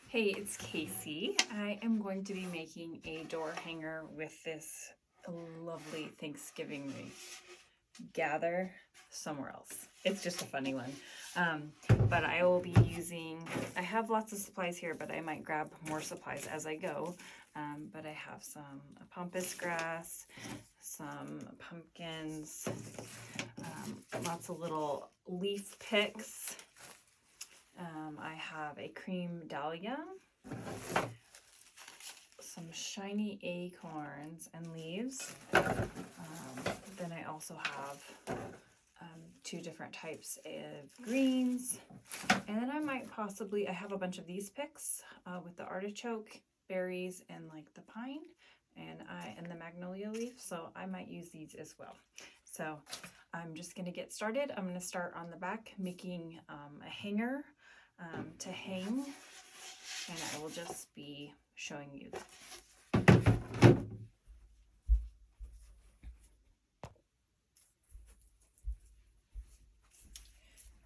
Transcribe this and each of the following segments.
Hey, it's Casey. I am going to be making a door hanger with this lovely Thanksgiving wreath. Gather somewhere else. It's just a funny one. But I will be using, I have lots of supplies here, but I might grab more supplies as I go. But I have some pampas grass, some pumpkins, lots of little leaf picks. I have a cream dahlia, some shiny acorns and leaves. Then I also have two different types of greens. And then I might possibly, I have a bunch of these picks with the artichoke, berries, and like the pine and the magnolia leaf. So I might use these as well. So I'm just gonna get started. I'm gonna start on the back making a hanger to hang, and I will just be showing you that.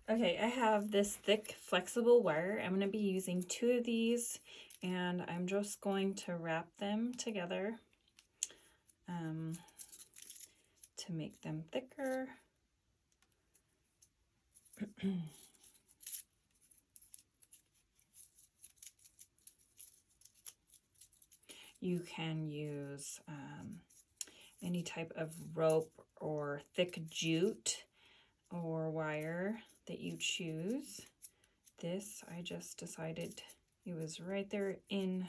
Okay, I have this thick flexible wire. I'm going to be using 2 of these, and I'm just going to wrap them together to make them thicker. You can use any type of rope or thick jute or wire that you choose. This, I just decided it was right there in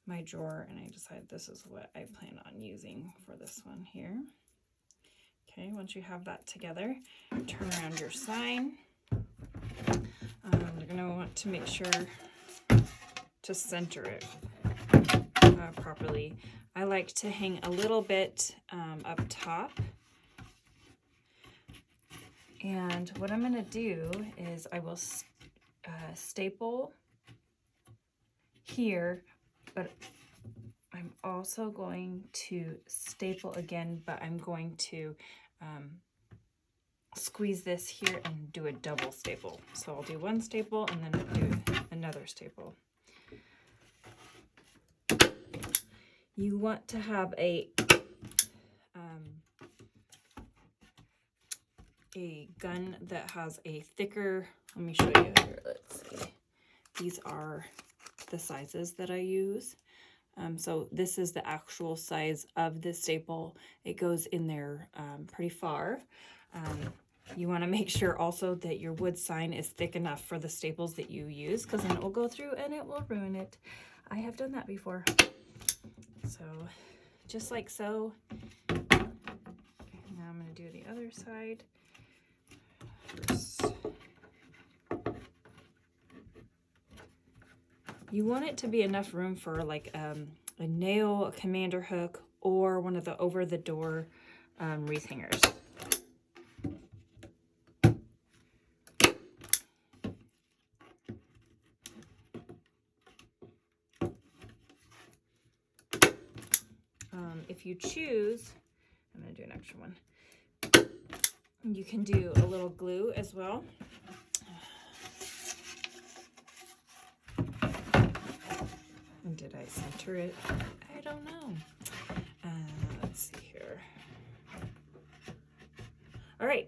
my drawer, and I decided this is what I plan on using for this one here. Okay, once you have that together, turn around your sign. You're gonna want to make sure to center it properly. I like to hang a little bit up top. And what I'm gonna do is I will staple here, but I'm also going to staple again, but I'm going to squeeze this here and do a double staple. So I'll do one staple and then do another staple. You want to have a gun that has a thicker, let me show you here, let's see. These are the sizes that I use. So this is the actual size of the staple. It goes in there pretty far. You want to make sure also that your wood sign is thick enough for the staples that you use, because then it will go through and it will ruin it. I have done that before. So just like so. Now I'm going to do the other side first. You want it to be enough room for like a nail, a commander hook, or one of the over the door wreath hangers. If you choose, I'm going to do an extra one. You can do a little glue as well. And did I center it? I don't know. Let's see here. All right,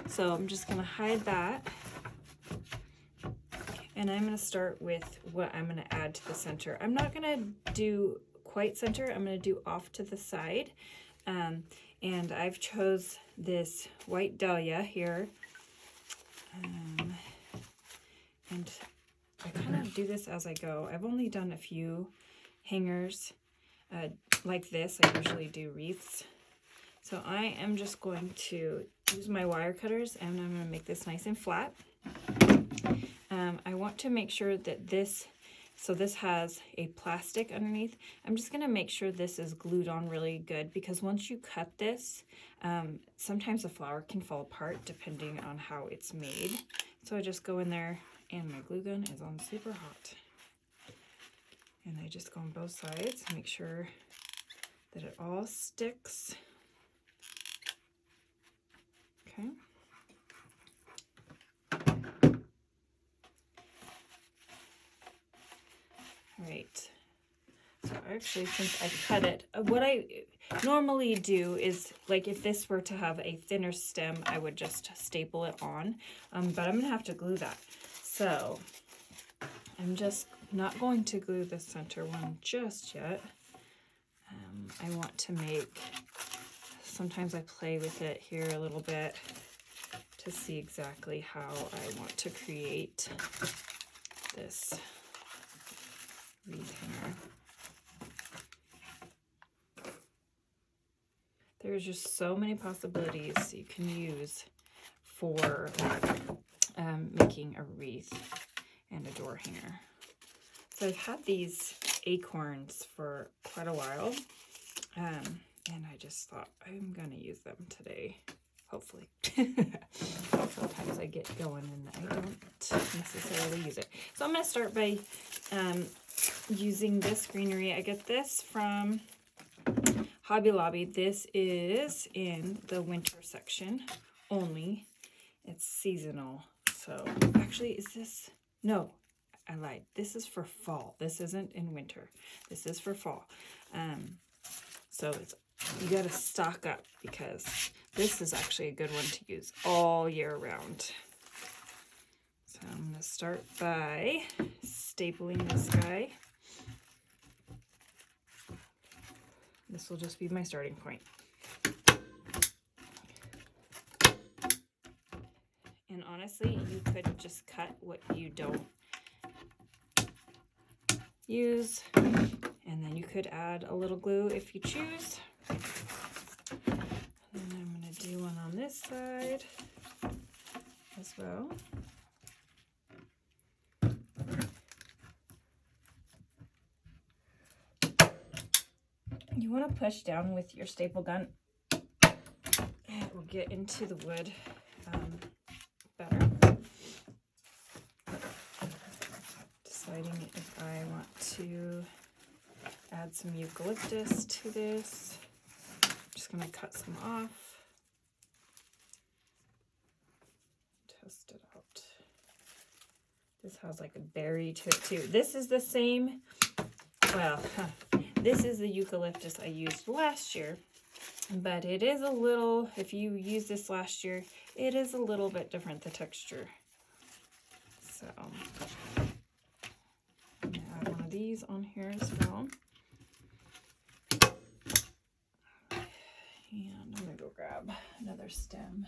so I'm just going to hide that. And I'm going to start with what I'm going to add to the center. I'm not going to do quite center. I'm going to do off to the side. And I've chose this white dahlia here. And I kind of do this as I go. I've only done a few hangers like this. I usually do wreaths. So I am just going to use my wire cutters, and I'm going to make this nice and flat. I want to make sure that this has a plastic underneath. I'm just going to make sure this is glued on really good, because once you cut this, sometimes the flower can fall apart depending on how it's made. So I just go in there, and my glue gun is on super hot. And I just go on both sides, make sure that it all sticks. Okay. All right. So actually, since I cut it, what I normally do is, like, if this were to have a thinner stem, I would just staple it on, but I'm gonna have to glue that. So I'm just not going to glue the center one just yet. I want to make, sometimes I play with it here a little bit to see exactly how I want to create this wreath hanger. There's just so many possibilities you can use for making a wreath and a door hanger. So I've had these acorns for quite a while, and I just thought I'm gonna use them today, hopefully. Sometimes I get going and I don't necessarily use it. So I'm gonna start by using this greenery. I get this from Hobby Lobby. This is in the winter section only. It's seasonal. So actually, is this, no, I lied. This is for fall. This isn't in winter. This is for fall. So it's, you got to stock up because this is actually a good one to use all year round. So I'm going to start by stapling this guy. This will just be my starting point. And honestly, you could just cut what you don't use, and then you could add a little glue if you choose. And then I'm going to do one on this side as well. You want to push down with your staple gun. It will get into the wood better. Deciding if I want to add some eucalyptus to this. I'm just going to cut some off. Test it out. This has like a berry to it too. This is the same, well, this is the eucalyptus I used last year, but it is a little, if you used this last year, it is a little bit different, the texture. So I'm gonna add one of these on here as well. And I'm gonna go grab another stem.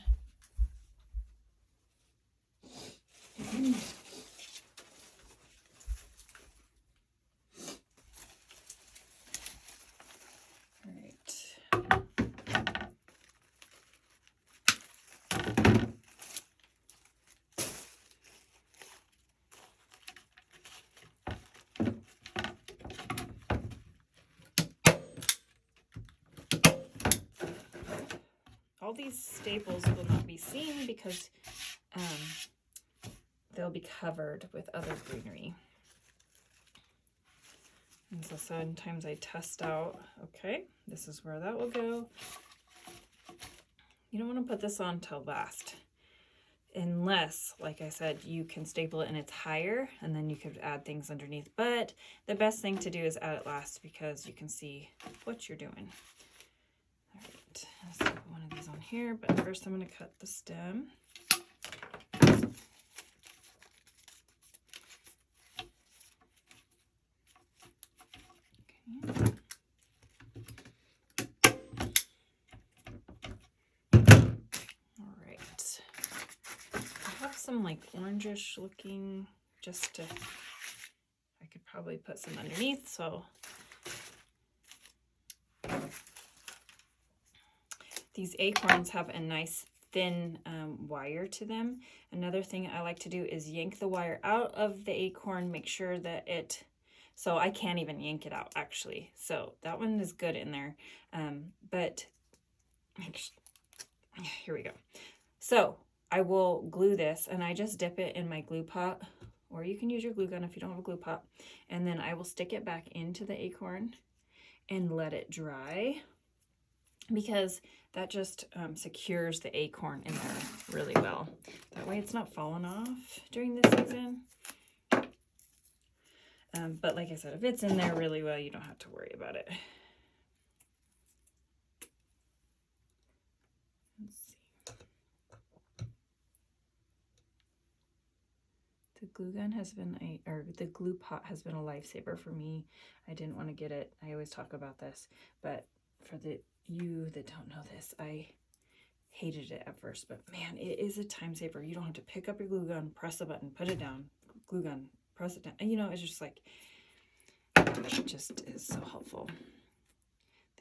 All these staples will not be seen because they'll be covered with other greenery. And so sometimes I test out, okay, this is where that will go. You don't want to put this on till last, unless, like I said, you can staple it and it's higher, and then you could add things underneath. But the best thing to do is add it last because you can see what you're doing. All right, let's put one of these on here, but first I'm going to cut the stem. Okay. All right. I have some like orangish looking, just to, I could probably put some underneath, so these acorns have a nice thin wire to them. Another thing I like to do is yank the wire out of the acorn, make sure that it, so I can't even yank it out actually. So that one is good in there. But here we go. So I will glue this, and I just dip it in my glue pot, or you can use your glue gun if you don't have a glue pot. And then I will stick it back into the acorn and let it dry, because that just secures the acorn in there really well. That way it's not falling off during the season. But like I said, if it's in there really well, you don't have to worry about it. Let's see. The glue gun has been the glue pot has been a lifesaver for me. I didn't want to get it. I always talk about this, but for you that don't know this, I hated it at first, but man, it is a time saver. You don't have to pick up your glue gun, press the button, put it down, glue gun, press it down. And, you know, it's just like, it just is so helpful.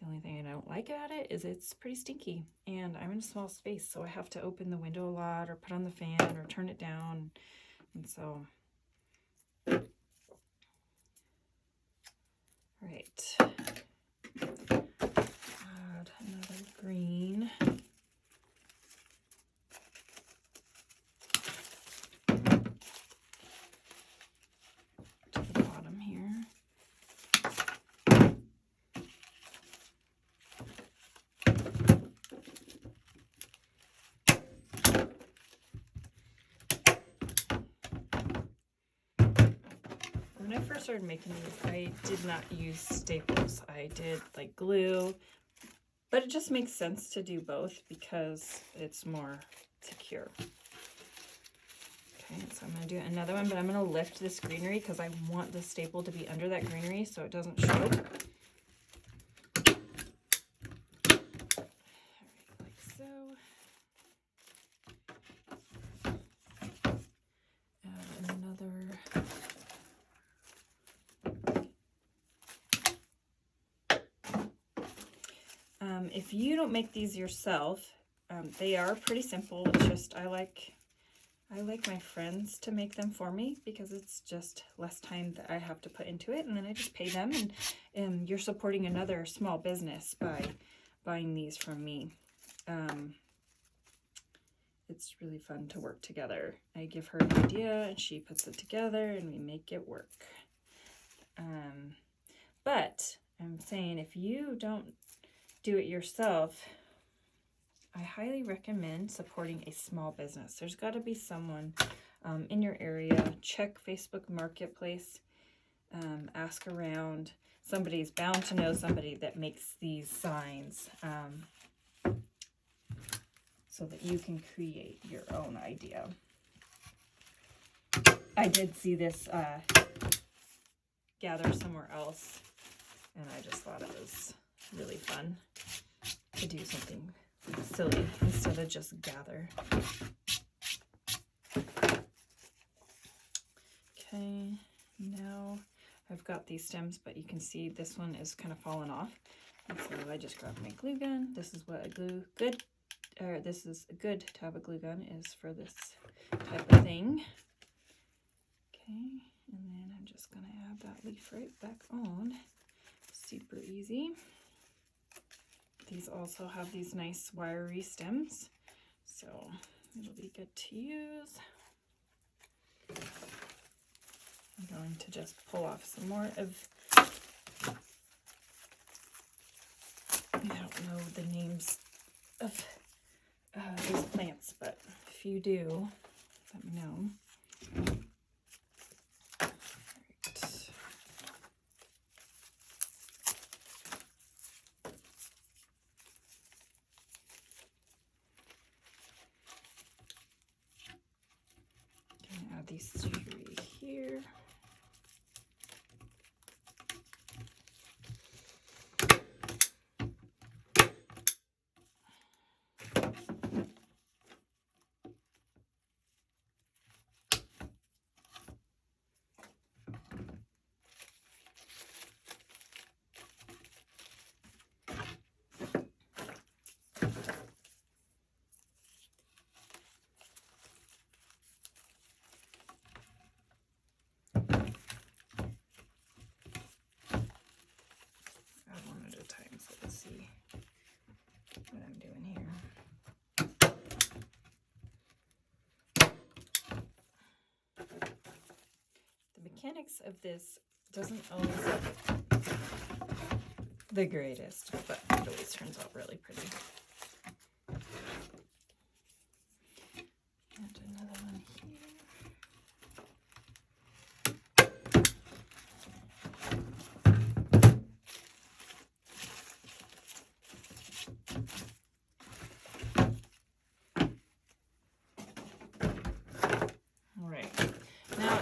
The only thing I don't like about it is it's pretty stinky, and I'm in a small space, so I have to open the window a lot or put on the fan or turn it down. And so, all right, add another green. To the bottom here. When I first started making these, I did not use staples. I did like glue, but it just makes sense to do both because it's more secure. Okay, so I'm going to do another one, but I'm going to lift this greenery because I want the staple to be under that greenery so it doesn't show. All right, like so. Add another. If you don't make these yourself, they are pretty simple. It's just I like my friends to make them for me because it's just less time that I have to put into it, and then I just pay them, and you're supporting another small business by buying these from me. It's really fun to work together. I give her an idea and she puts it together and we make it work. But I'm saying if you don't do it yourself, I highly recommend supporting a small business. There's got to be someone in your area. Check Facebook Marketplace, ask around. Somebody's bound to know somebody that makes these signs so that you can create your own idea. I did see this gather somewhere else, and I just thought it was really fun to do something silly instead of just gather. Okay, now I've got these stems, but you can see this one is kind of fallen off. And so I just grabbed my glue gun. This is what this is good to have a glue gun is for this type of thing. Okay, and then I'm just gonna add that leaf right back on. Super easy. These also have these nice wiry stems, so it'll be good to use. I'm going to just pull off some more of, I don't know the names of these plants, but if you do, let me know. Add these 3 here. One at a time, so let's see what I'm doing here. The mechanics of this doesn't always look the greatest, but it always turns out really pretty. And another one here.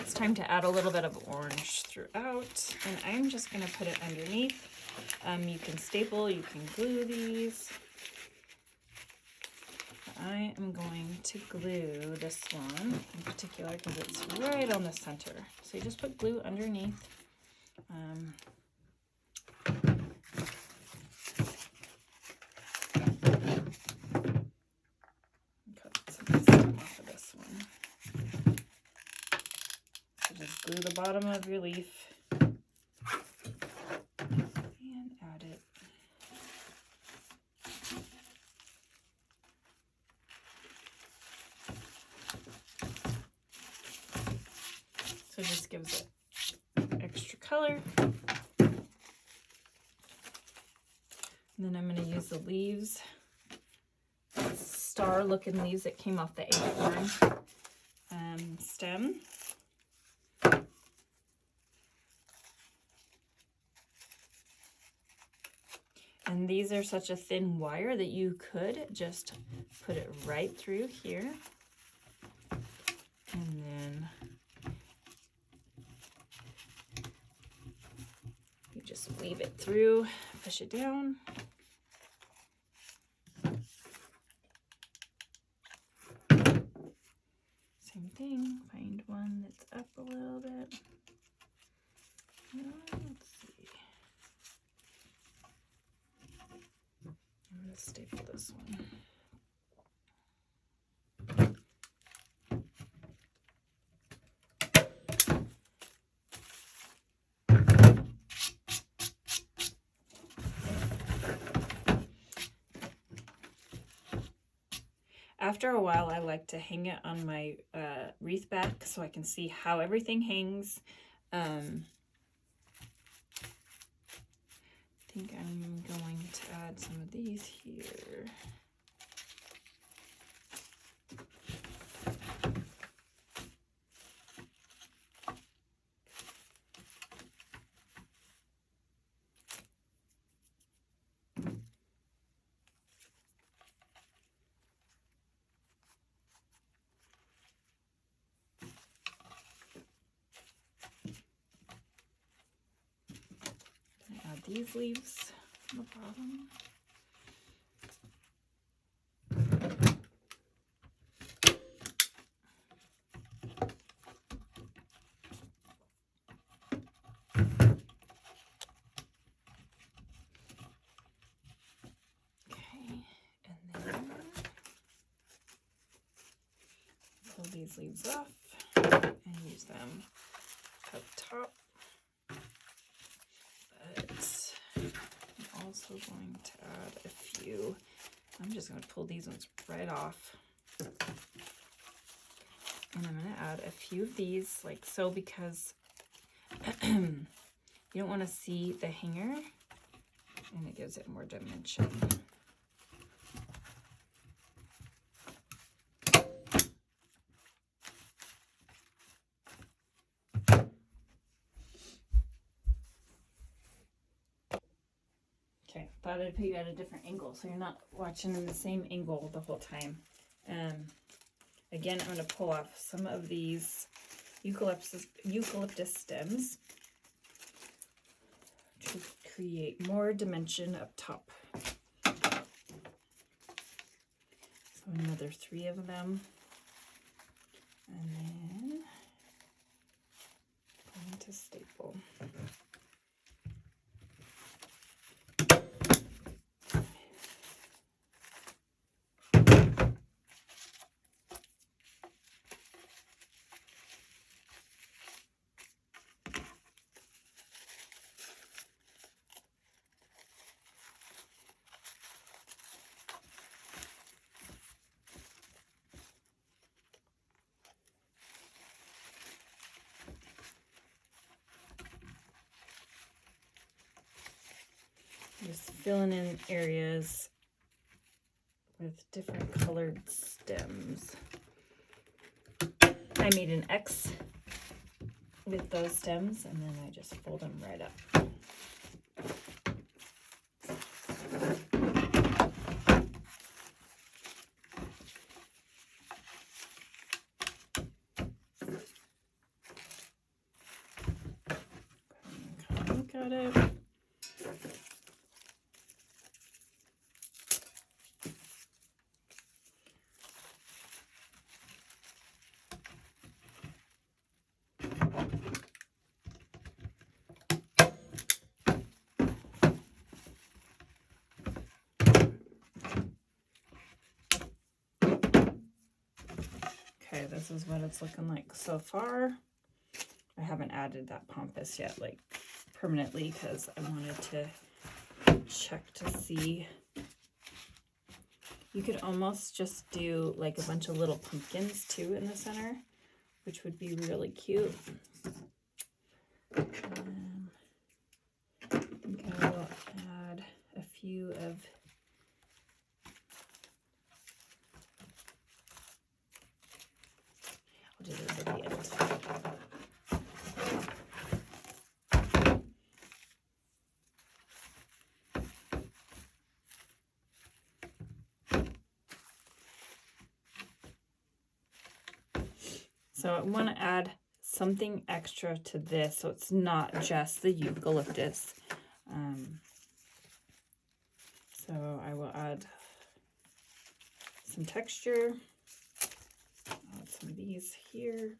it's time to add a little bit of orange throughout, and I'm just going to put it underneath. You can staple, you can glue these. I am going to glue this one in particular because it's right on the center. So you just put glue underneath. Cut some of the stem off of this one. So just glue the bottom of your leaf and add it. So it just gives it extra color. And then I'm going to use the leaves, star looking leaves that came off the acorn stem. And these are such a thin wire that you could just put it right through here. And then you just weave it through, push it down. Same thing, find one that's up a little bit. Let's see. I'm going to staple this one. After a while, I like to hang it on my wreath back so I can see how everything hangs. I think I'm going to add some of these here. Add these leaves on the bottom. Okay, and then pull these leaves off and use them up top. I'm also going to add a few. I'm just going to pull these ones right off. And I'm going to add a few of these like so because you don't want to see the hanger and it gives it more dimension. Okay, thought I'd put you at a different angle so you're not watching in the same angle the whole time. Again, I'm going to pull off some of these eucalyptus stems to create more dimension up top. So another 3 of them. And then I'm going to staple. Just filling in areas with different colored stems. I made an X with those stems and then I just fold them right up. at it. Okay, this is what it's looking like so far. I haven't added that pampas yet, like permanently, because I wanted to check to see. You could almost just do like a bunch of little pumpkins too in the center, which would be really cute. I think I will add a few of I'll do those at the end. So I want to add something extra to this, so it's not just the eucalyptus. So I will add some texture. I'll add some of these here,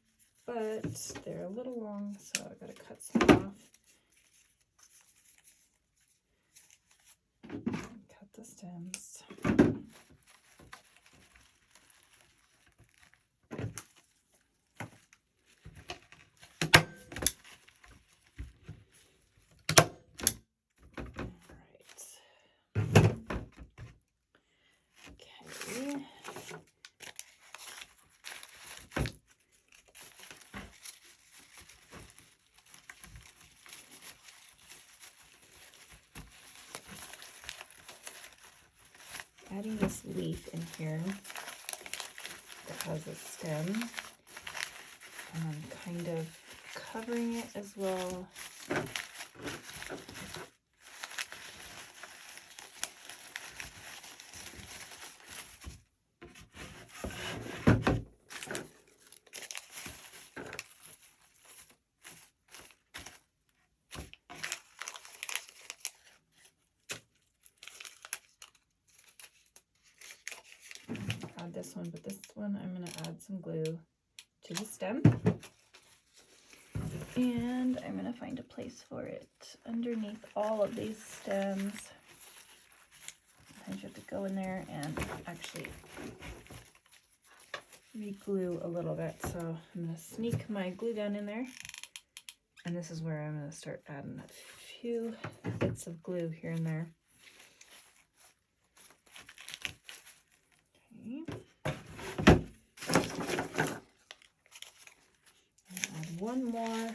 but they're a little long, so I gotta cut some off. Cut the stems. Adding this leaf in here that has a stem, and I'm kind of covering it as well. This one, but this one I'm going to add some glue to the stem, and I'm going to find a place for it underneath all of these stems. Sometimes you have to go in there and actually re-glue a little bit, so I'm going to sneak my glue gun in there, and this is where I'm going to start adding a few bits of glue here and there. Okay. One more.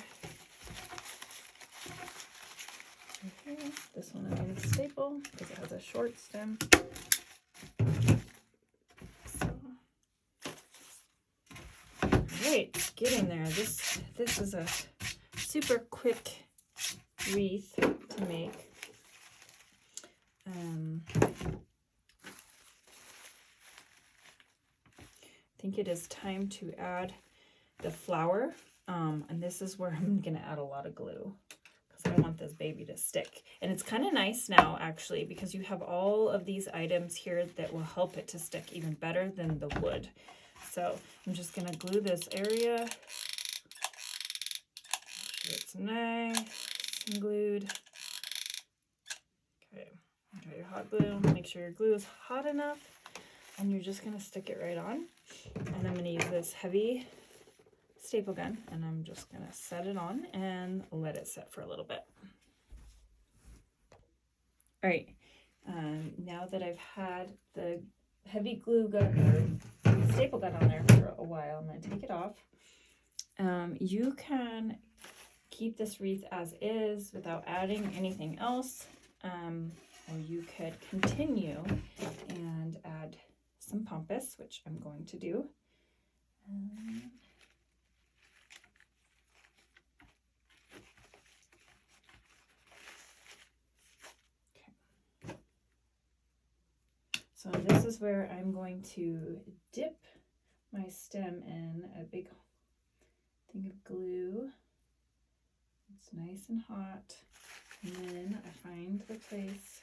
Okay. This one I'm going to staple because it has a short stem. So, all right, get in there. This is a super quick wreath to make. I think it is time to add the flower. And this is where I'm going to add a lot of glue because I want this baby to stick. And it's kind of nice now, actually, because you have all of these items here that will help it to stick even better than the wood. So I'm just going to glue this area. Make sure it's nice and glued. Okay, got your hot glue. Make sure your glue is hot enough. And you're just going to stick it right on. And I'm going to use this heavy staple gun, and I'm just going to set it on and let it set for a little bit. All right, now that I've had the heavy glue gun or staple gun on there for a while, I'm going to take it off. You can keep this wreath as is without adding anything else, or you could continue and add some pampas, which I'm going to do. So this is where I'm going to dip my stem in a big thing of glue. It's nice and hot. And then I find the place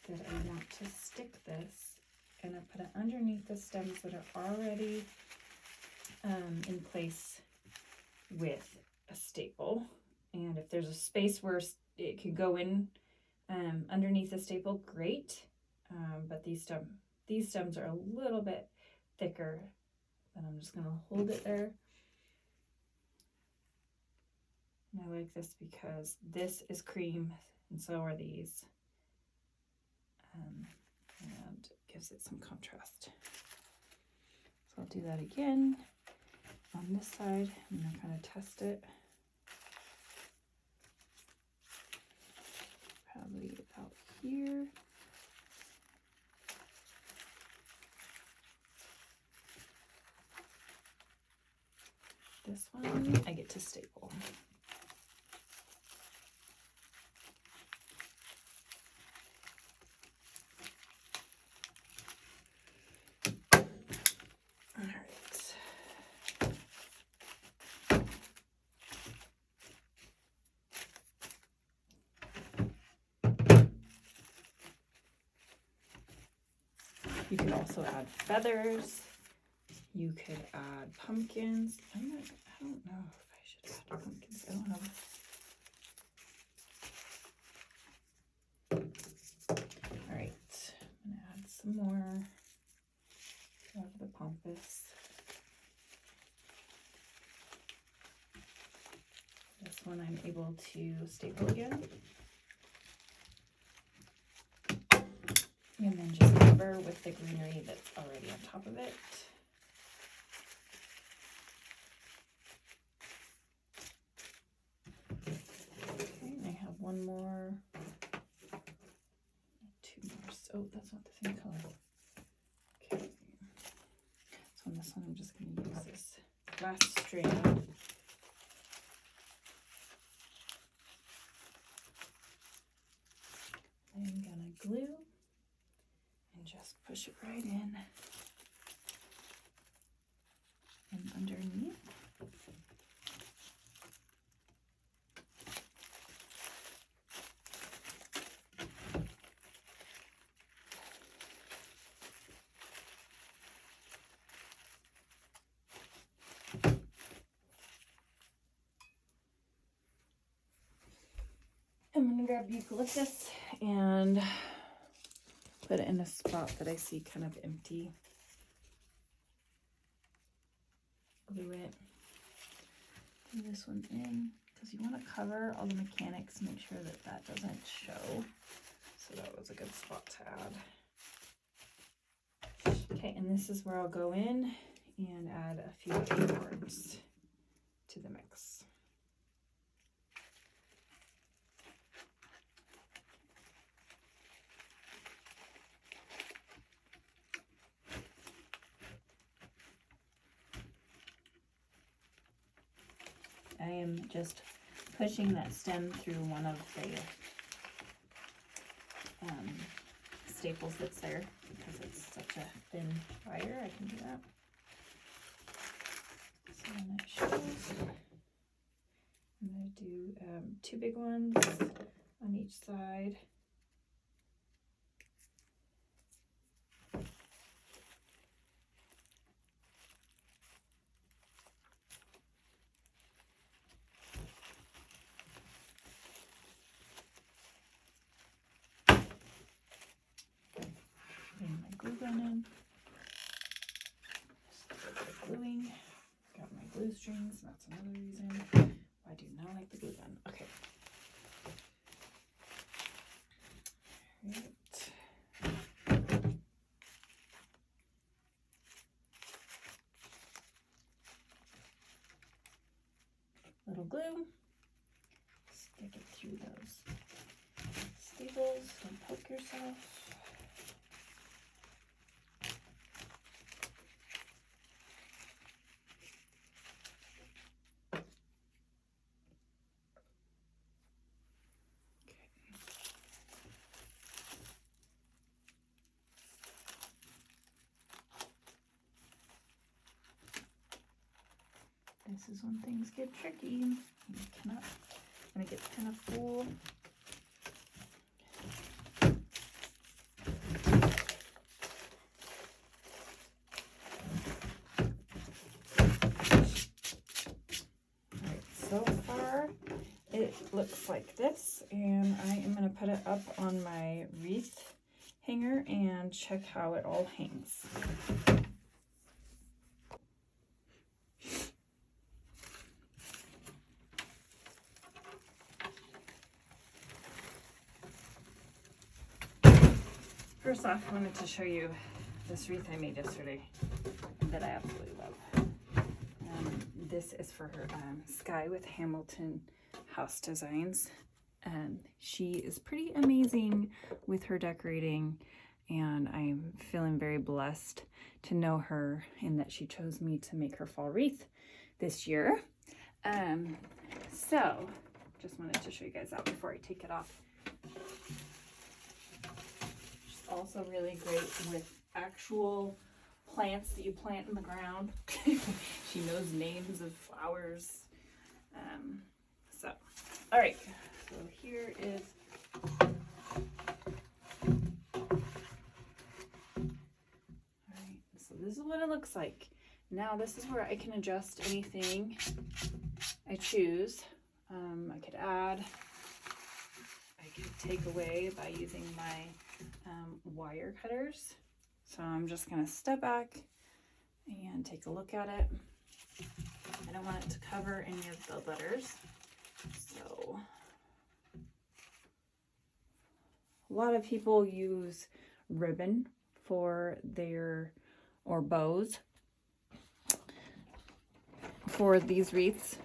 that I want to stick this, and I put it underneath the stems that are already in place with a staple. And if there's a space where it could go in underneath the staple, great. But these stems are a little bit thicker, and I'm just gonna hold it there. And I like this because this is cream and so are these. And it gives it some contrast. So I'll do that again on this side. I'm gonna kind of test it. Probably about here. This one I get to staple. All right. You could also add feathers. You could add pumpkins. I don't know if I should add pumpkins. I don't know. All right, I'm gonna add some more of the pampas. This one I'm able to staple again. And then just cover with the greenery that's already on top of it. Okay, and I have one more, two more. Oh, that's not the same color. Okay. So on this one, I'm just going to use this last strand. I'm going to glue and just push it right in and underneath. I'm going to grab eucalyptus and put it in a spot that I see kind of empty. Glue it. Glue this one in because you want to cover all the mechanics, make sure that that doesn't show. So that was a good spot to add. Okay, and this is where I'll go in and add a few acorns to the mix. I am just pushing that stem through one of the staples that's there because it's such a thin wire. I can do that. So when it shows, I'm going to do 2 big ones on each side. Bring my glue gun in. Just a bit of gluing. Got my glue strings. That's another reason why I do not like the glue gun. Okay. Right. Little glue. Stick it through those staples. Don't poke yourself. This is when things get tricky. You cannot, when it gets kind of full, looks like this, and I am going to put it up on my wreath hanger and check how it all hangs. First off, I wanted to show you this wreath I made yesterday that I absolutely love. This is for her Sky with Hamilton House Designs. She is pretty amazing with her decorating, and I'm feeling very blessed to know her and that she chose me to make her fall wreath this year. So just wanted to show you guys that before I take it off. She's also really great with actual plants that you plant in the ground. She knows names of flowers. All right, so here is so this is what it looks like. Now this is where I can adjust anything I choose. I could add, I could take away by using my wire cutters. So I'm just gonna step back and take a look at it. I don't want it to cover any of the letters. So a lot of people use ribbon for their, or bows for these wreaths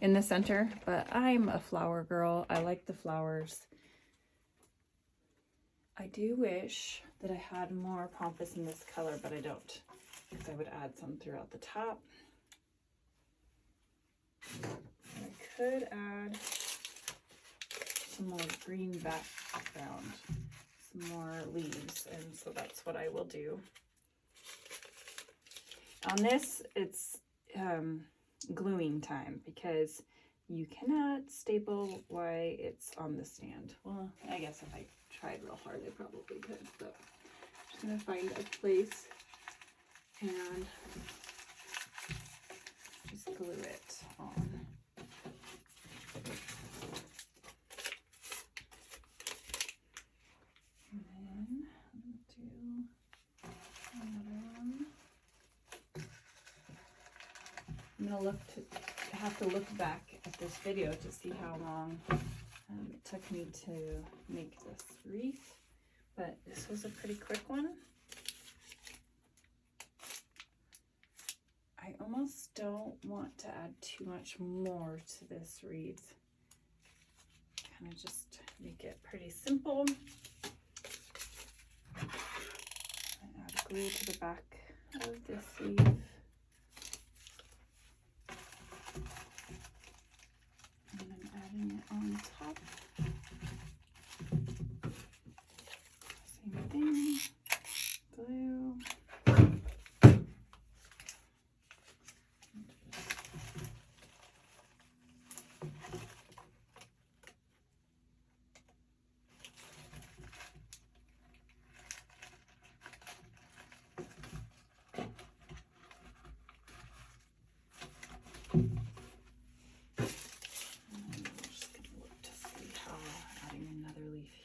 in the center, but I'm a flower girl. I like the flowers. I do wish that I had more pompous in this color, but I don't, because I would add some throughout the top. I could add some more green background, some more leaves, and so that's what I will do. On this, it's gluing time, because you cannot staple while it's on the stand. Well, I guess if I tried real hard, I probably could, but I'm just gonna find a place and just glue it on. And then I'm gonna do another one. I'm gonna have to look back at this video to see how long it took me to make this wreath, but this was a pretty quick one. I almost don't want to add too much more to this wreath. Kind of just make it pretty simple. I add glue to the back of the sleeve. And I'm adding it on top. Same thing, glue.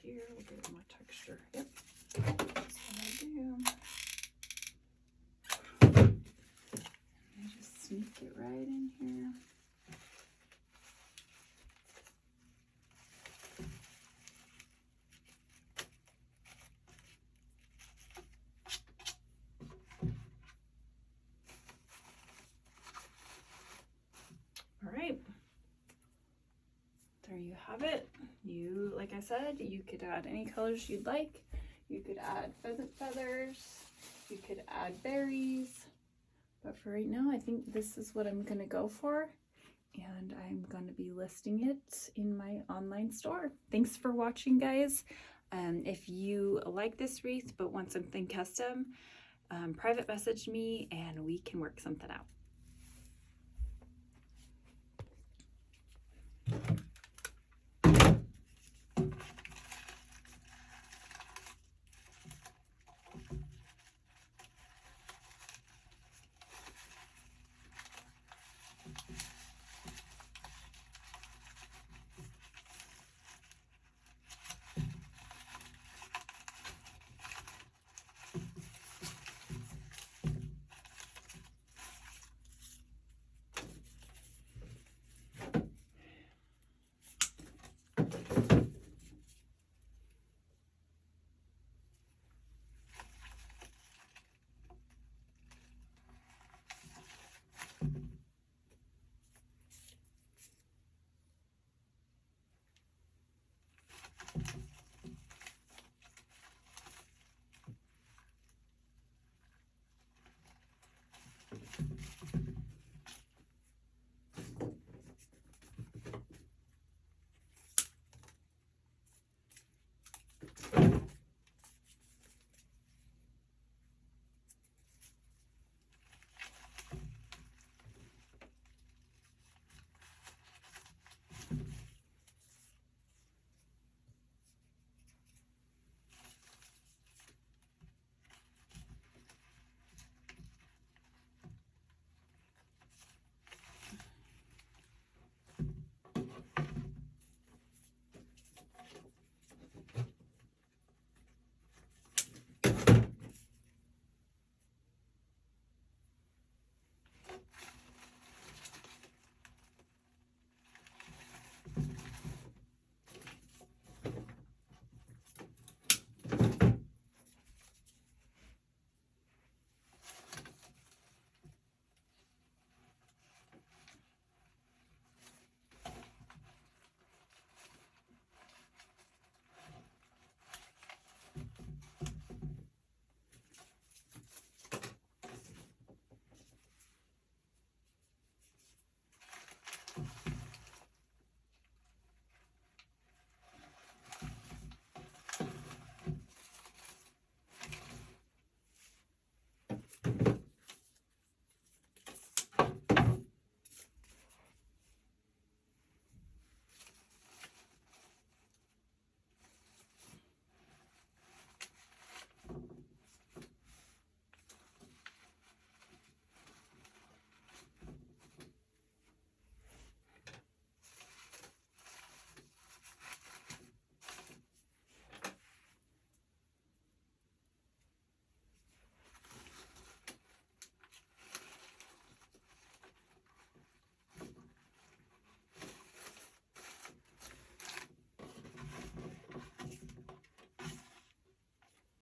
Here, we'll get more texture. Yep, that's what I do. I just sneak it right in here. All right. There you have it. You, like I said, you could add any colors you'd like. You could add pheasant feathers. You could add berries. But for right now, I think this is what I'm gonna go for. And I'm gonna be listing it in my online store. Thanks for watching, guys. If you like this wreath but want something custom, private message me and we can work something out.